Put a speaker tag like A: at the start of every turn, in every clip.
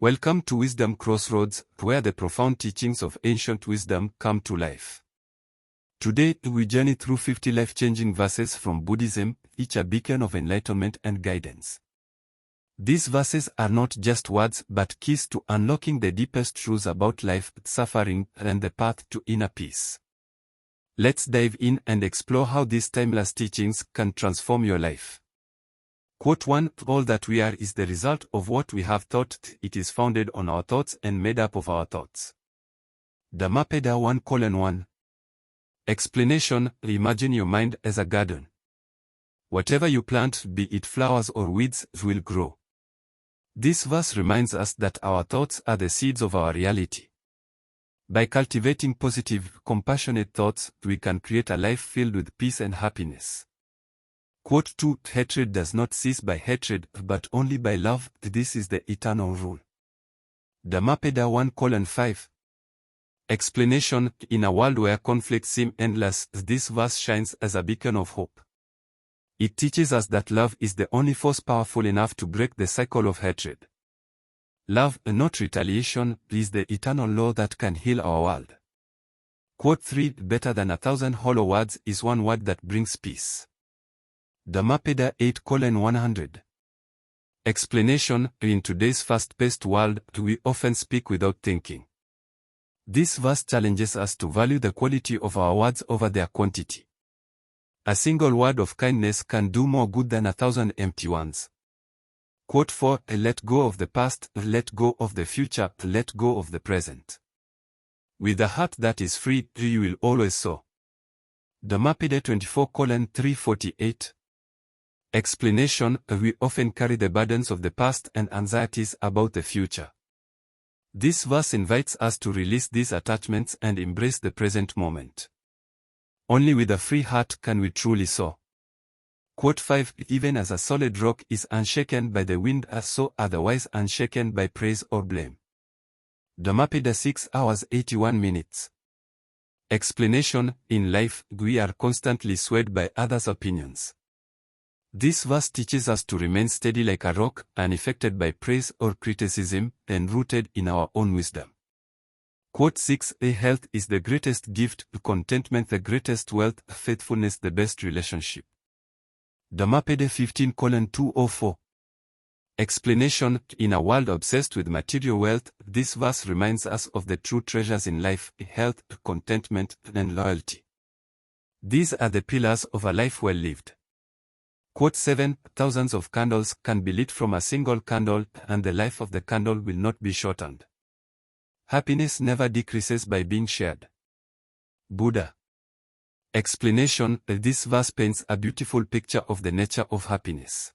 A: Welcome to Wisdom Crossroads, where the profound teachings of ancient wisdom come to life. Today, we journey through 50 life-changing verses from Buddhism, each a beacon of enlightenment and guidance. These verses are not just words but keys to unlocking the deepest truths about life, suffering, and the path to inner peace. Let's dive in and explore how these timeless teachings can transform your life. Quote 1, all that we are is the result of what we have thought. It is founded on our thoughts and made up of our thoughts. Dhammapada 1:1. Explanation, imagine your mind as a garden. Whatever you plant, be it flowers or weeds, will grow. This verse reminds us that our thoughts are the seeds of our reality. By cultivating positive, compassionate thoughts, we can create a life filled with peace and happiness. Quote 2, hatred does not cease by hatred, but only by love. This is the eternal rule. Dhammapada 1:5. Explanation, in a world where conflicts seem endless, this verse shines as a beacon of hope. It teaches us that love is the only force powerful enough to break the cycle of hatred. Love, not retaliation, is the eternal law that can heal our world. Quote 3, better than 1,000 hollow words is one word that brings peace. Dhammapada 8:100. Explanation, in today's fast-paced world, we often speak without thinking. This verse challenges us to value the quality of our words over their quantity. A single word of kindness can do more good than 1,000 empty ones. Quote 4, let go of the past, let go of the future, let go of the present. With a heart that is free, you will always soar. Dhammapada 24:348. Explanation, we often carry the burdens of the past and anxieties about the future. This verse invites us to release these attachments and embrace the present moment. Only with a free heart can we truly soar. Quote 5, even as a solid rock is unshaken by the wind, so otherwise unshaken by praise or blame. Dhammapada 6:81. Explanation, in life, we are constantly swayed by others' opinions. This verse teaches us to remain steady like a rock, unaffected by praise or criticism, and rooted in our own wisdom. Quote 6, health is the greatest gift, contentment the greatest wealth, faithfulness the best relationship. Dhammapada 15:204. Explanation, in a world obsessed with material wealth, this verse reminds us of the true treasures in life, health, contentment, and loyalty. These are the pillars of a life well lived. Quote 7, thousands of candles can be lit from a single candle, and the life of the candle will not be shortened. Happiness never decreases by being shared. Buddha. Explanation, this verse paints a beautiful picture of the nature of happiness.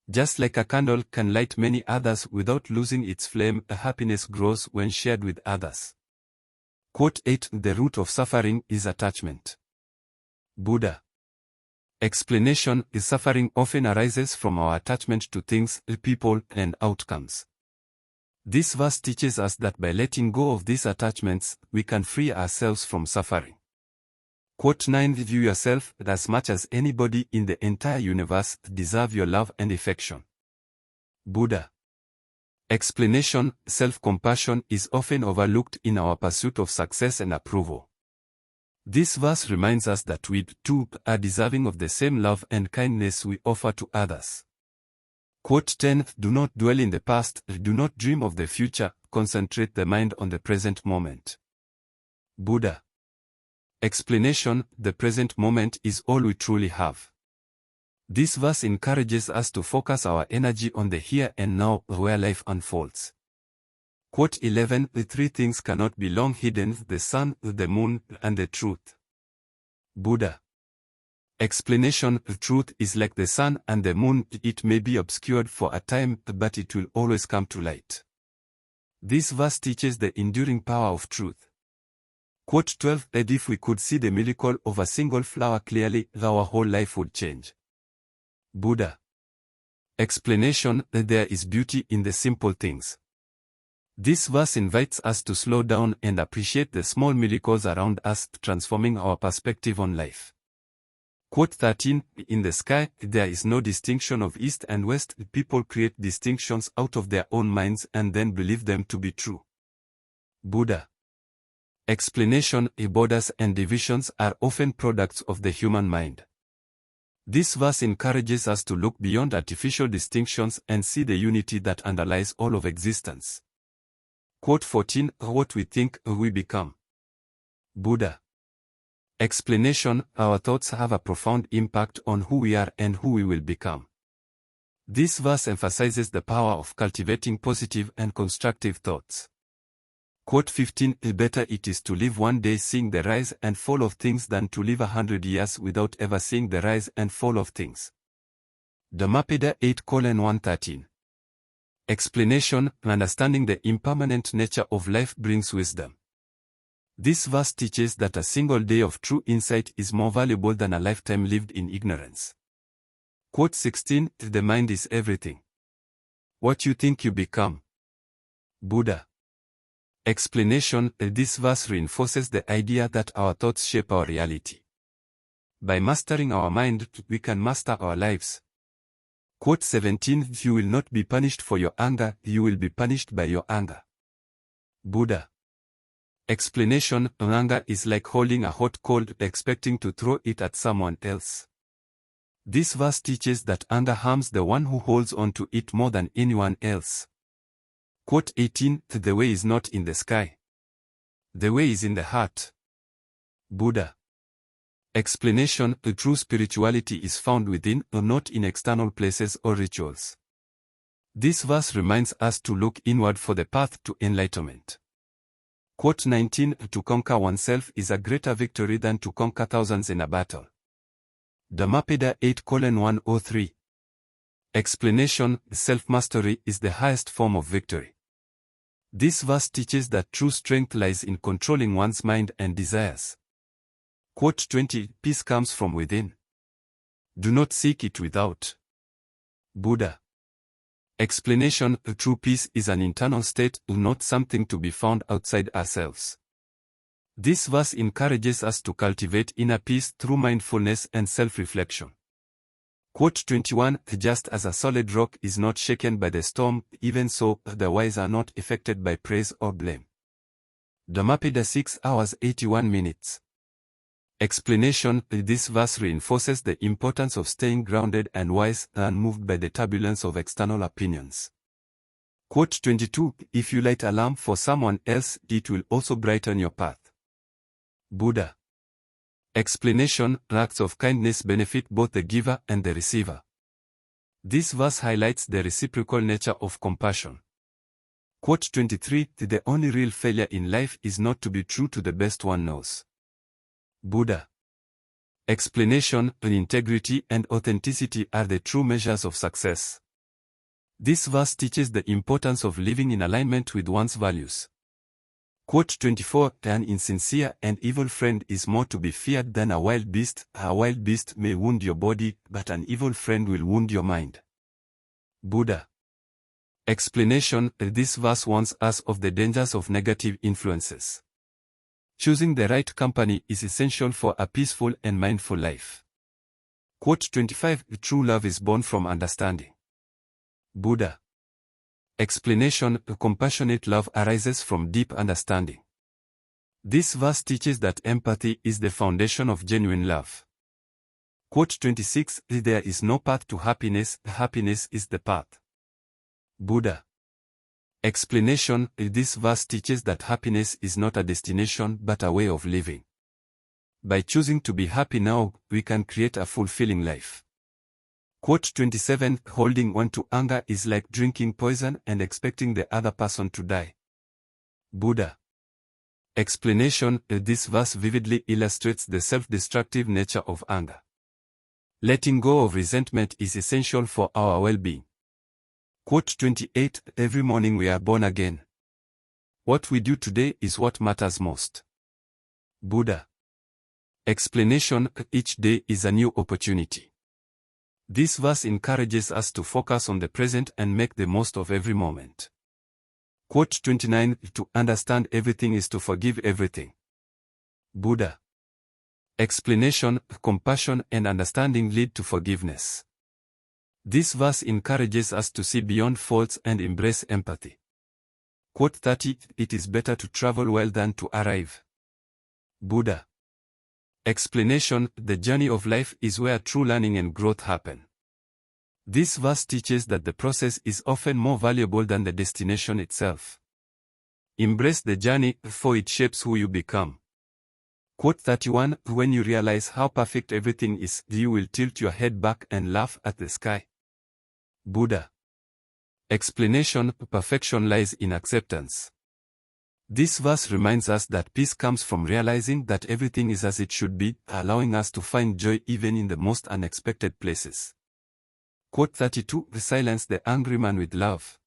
A: Just like a candle can light many others without losing its flame, happiness grows when shared with others. Quote 8, the root of suffering is attachment. Buddha. Explanation, suffering often arises from our attachment to things, people, and outcomes. This verse teaches us that by letting go of these attachments, we can free ourselves from suffering. Quote 9, view yourself as much as anybody in the entire universe deserve your love and affection. Buddha. Explanation, self-compassion is often overlooked in our pursuit of success and approval. This verse reminds us that we, too, are deserving of the same love and kindness we offer to others. Quote 10, do not dwell in the past, do not dream of the future, concentrate the mind on the present moment. Buddha. Explanation, the present moment is all we truly have. This verse encourages us to focus our energy on the here and now, where life unfolds. Quote 11, the three things cannot be long hidden, the sun, the moon, and the truth. Buddha. Explanation, truth is like the sun and the moon, it may be obscured for a time, but it will always come to light. This verse teaches the enduring power of truth. Quote 12, if we could see the miracle of a single flower clearly, our whole life would change. Buddha. Explanation, there is beauty in the simple things. This verse invites us to slow down and appreciate the small miracles around us, transforming our perspective on life. Quote 13, in the sky, there is no distinction of east and west. People create distinctions out of their own minds and then believe them to be true. Buddha. Explanation, borders and divisions are often products of the human mind. This verse encourages us to look beyond artificial distinctions and see the unity that underlies all of existence. Quote 14, what we think, we become. Buddha. Explanation, our thoughts have a profound impact on who we are and who we will become. This verse emphasizes the power of cultivating positive and constructive thoughts. Quote 15, better it is to live one day seeing the rise and fall of things than to live 100 years without ever seeing the rise and fall of things. Dhammapada 8:113. Explanation, understanding the impermanent nature of life brings wisdom. This verse teaches that a single day of true insight is more valuable than a lifetime lived in ignorance. Quote 16, the mind is everything. What you think you become. Buddha. Explanation, this verse reinforces the idea that our thoughts shape our reality. By mastering our mind, we can master our lives. Quote 17, you will not be punished for your anger, you will be punished by your anger. Buddha. Explanation, anger is like holding a hot coal expecting to throw it at someone else. This verse teaches that anger harms the one who holds on to it more than anyone else. Quote 18, the way is not in the sky. The way is in the heart. Buddha. Explanation, true spirituality is found within, not in external places or rituals. This verse reminds us to look inward for the path to enlightenment. Quote 19, to conquer oneself is a greater victory than to conquer thousands in a battle. Dhammapada 8:103. Explanation, self-mastery is the highest form of victory. This verse teaches that true strength lies in controlling one's mind and desires. Quote 20, peace comes from within. Do not seek it without. Buddha. Explanation, true peace is an internal state, not something to be found outside ourselves. This verse encourages us to cultivate inner peace through mindfulness and self-reflection. Quote 21, just as a solid rock is not shaken by the storm, even so, the wise are not affected by praise or blame. Dhammapada 6 hours 81 minutes. Explanation, this verse reinforces the importance of staying grounded and wise, unmoved by the turbulence of external opinions. Quote 22, if you light a lamp for someone else, it will also brighten your path. Buddha. Explanation, acts of kindness benefit both the giver and the receiver. This verse highlights the reciprocal nature of compassion. Quote 23, the only real failure in life is not to be true to the best one knows. Buddha. Explanation, integrity and authenticity are the true measures of success. This verse teaches the importance of living in alignment with one's values. Quote 24, an insincere and evil friend is more to be feared than a wild beast. A wild beast may wound your body, but an evil friend will wound your mind. Buddha. Explanation, this verse warns us of the dangers of negative influences. Choosing the right company is essential for a peaceful and mindful life. Quote 25, true love is born from understanding. Buddha. Explanation, compassionate love arises from deep understanding. This verse teaches that empathy is the foundation of genuine love. Quote 26, there is no path to happiness, happiness is the path. Buddha. Explanation, this verse teaches that happiness is not a destination but a way of living. By choosing to be happy now, we can create a fulfilling life. Quote 27, holding on to anger is like drinking poison and expecting the other person to die. Buddha. Explanation, this verse vividly illustrates the self-destructive nature of anger. Letting go of resentment is essential for our well-being. Quote 28, every morning we are born again. What we do today is what matters most. Buddha. Explanation, each day is a new opportunity. This verse encourages us to focus on the present and make the most of every moment. Quote 29, to understand everything is to forgive everything. Buddha. Explanation, compassion and understanding lead to forgiveness. This verse encourages us to see beyond faults and embrace empathy. Quote 30, it is better to travel well than to arrive. Buddha. Explanation, the journey of life is where true learning and growth happen. This verse teaches that the process is often more valuable than the destination itself. Embrace the journey, for it shapes who you become. Quote 31, when you realize how perfect everything is, you will tilt your head back and laugh at the sky. Buddha. Explanation, perfection lies in acceptance. This verse reminds us that peace comes from realizing that everything is as it should be, allowing us to find joy even in the most unexpected places. Quote 32, silence the angry man with love.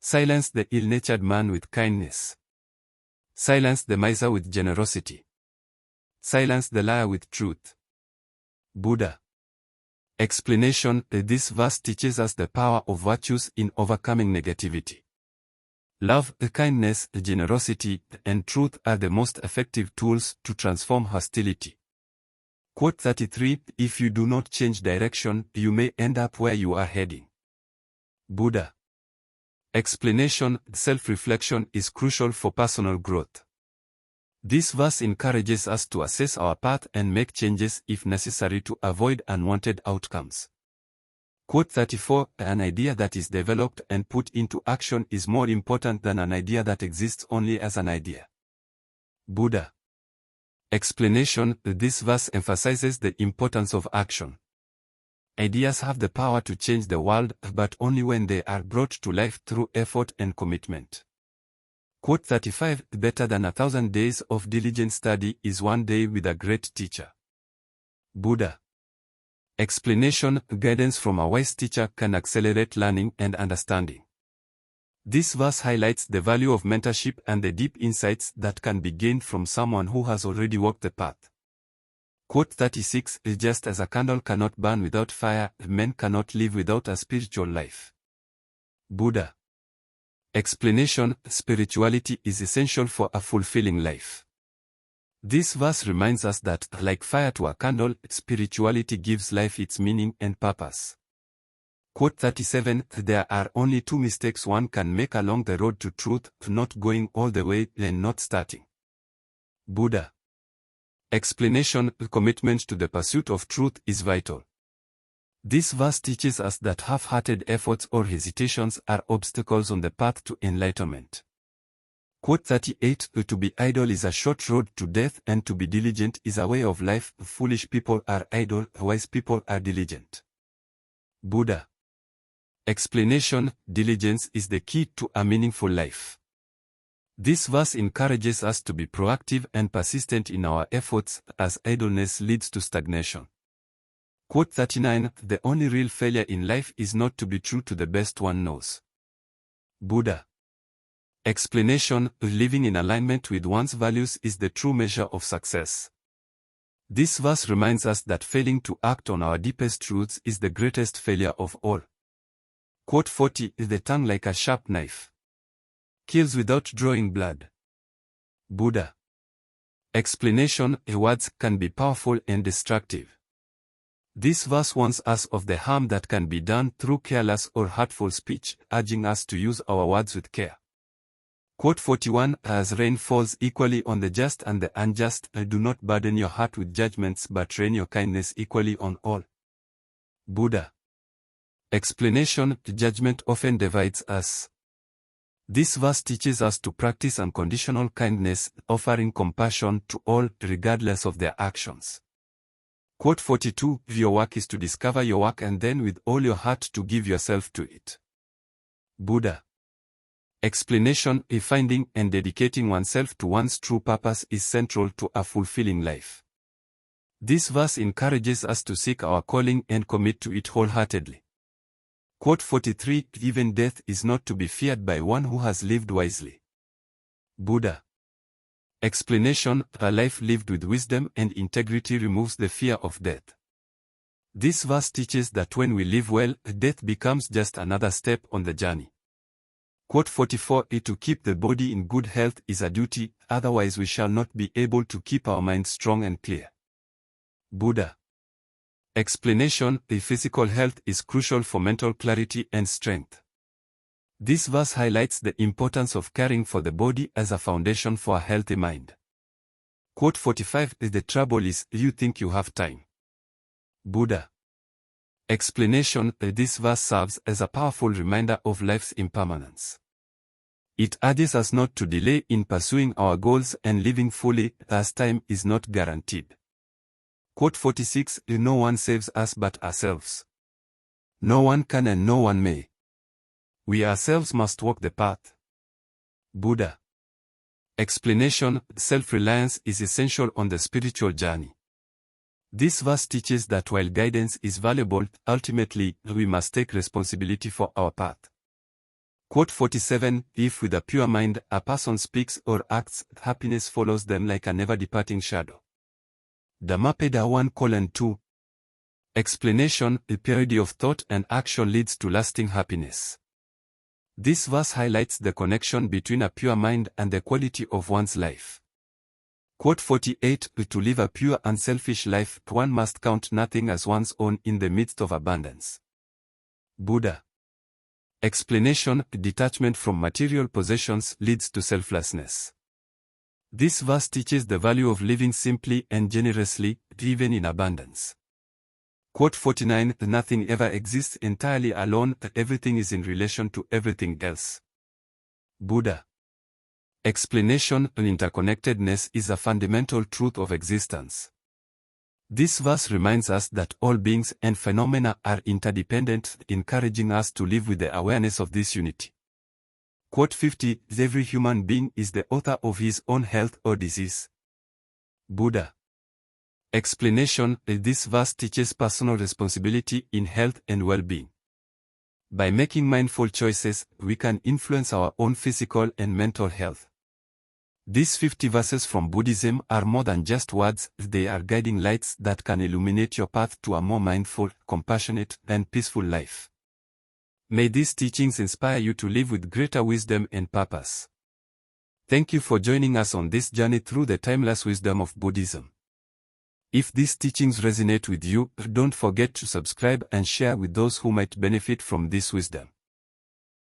A: Silence the ill-natured man with kindness. Silence the miser with generosity. Silence the liar with truth. Buddha. Explanation, this verse teaches us the power of virtues in overcoming negativity. Love, kindness, generosity, and truth are the most effective tools to transform hostility. Quote 33, if you do not change direction, you may end up where you are heading. Buddha. Explanation, self-reflection is crucial for personal growth. This verse encourages us to assess our path and make changes if necessary to avoid unwanted outcomes. Quote 34, an idea that is developed and put into action is more important than an idea that exists only as an idea. Buddha. Explanation, this verse emphasizes the importance of action. Ideas have the power to change the world, but only when they are brought to life through effort and commitment. Quote 35, better than 1,000 days of diligent study is one day with a great teacher. Buddha. Explanation, guidance from a wise teacher can accelerate learning and understanding. This verse highlights the value of mentorship and the deep insights that can be gained from someone who has already walked the path. Quote 36, just as a candle cannot burn without fire, men cannot live without a spiritual life. Buddha. Explanation, spirituality is essential for a fulfilling life. This verse reminds us that, like fire to a candle, spirituality gives life its meaning and purpose. Quote 37, there are only two mistakes one can make along the road to truth, not going all the way and not starting. Buddha. Explanation, commitment to the pursuit of truth is vital. This verse teaches us that half-hearted efforts or hesitations are obstacles on the path to enlightenment. Quote 38, to be idle is a short road to death and to be diligent is a way of life. Foolish people are idle, wise people are diligent. Buddha. Explanation, diligence is the key to a meaningful life. This verse encourages us to be proactive and persistent in our efforts, as idleness leads to stagnation. Quote 39, the only real failure in life is not to be true to the best one knows. Buddha. Explanation, living in alignment with one's values is the true measure of success. This verse reminds us that failing to act on our deepest truths is the greatest failure of all. Quote 40, the tongue like a sharp knife kills without drawing blood. Buddha. Explanation, words can be powerful and destructive. This verse warns us of the harm that can be done through careless or hurtful speech, urging us to use our words with care. Quote 41, as rain falls equally on the just and the unjust, do not burden your heart with judgments but rain your kindness equally on all. Buddha. Explanation, judgment often divides us. This verse teaches us to practice unconditional kindness, offering compassion to all, regardless of their actions. Quote 42, your work is to discover your work and then with all your heart to give yourself to it. Buddha. Explanation, finding and dedicating oneself to one's true purpose is central to a fulfilling life. This verse encourages us to seek our calling and commit to it wholeheartedly. Quote 43, even death is not to be feared by one who has lived wisely. Buddha. Explanation, a life lived with wisdom and integrity removes the fear of death. This verse teaches that when we live well, death becomes just another step on the journey. Quote 44, to keep the body in good health is a duty, otherwise we shall not be able to keep our minds strong and clear. Buddha. Explanation: the physical health is crucial for mental clarity and strength. This verse highlights the importance of caring for the body as a foundation for a healthy mind. Quote 45: the trouble is, you think you have time. Buddha. Explanation: this verse serves as a powerful reminder of life's impermanence. It urges us not to delay in pursuing our goals and living fully, as time is not guaranteed. Quote 46: no one saves us but ourselves. No one can and no one may. We ourselves must walk the path. Buddha. Explanation: self-reliance is essential on the spiritual journey. This verse teaches that while guidance is valuable, ultimately, we must take responsibility for our path. Quote 47: if with a pure mind a person speaks or acts, happiness follows them like a never-departing shadow. Dhammapada 1:2. Explanation: the purity of thought and action leads to lasting happiness. This verse highlights the connection between a pure mind and the quality of one's life. Quote 48: to live a pure, unselfish life, one must count nothing as one's own in the midst of abundance. Buddha. Explanation: detachment from material possessions leads to selflessness. This verse teaches the value of living simply and generously, even in abundance. Quote 49: nothing ever exists entirely alone, everything is in relation to everything else. Buddha. Explanation: interconnectedness is a fundamental truth of existence. This verse reminds us that all beings and phenomena are interdependent, encouraging us to live with the awareness of this unity. Quote 50: every human being is the author of his own health or disease. Buddha. Explanation: this verse teaches personal responsibility in health and well-being. By making mindful choices, we can influence our own physical and mental health. These 50 verses from Buddhism are more than just words, they are guiding lights that can illuminate your path to a more mindful, compassionate, and peaceful life. May these teachings inspire you to live with greater wisdom and purpose. Thank you for joining us on this journey through the timeless wisdom of Buddhism. If these teachings resonate with you, don't forget to subscribe and share with those who might benefit from this wisdom.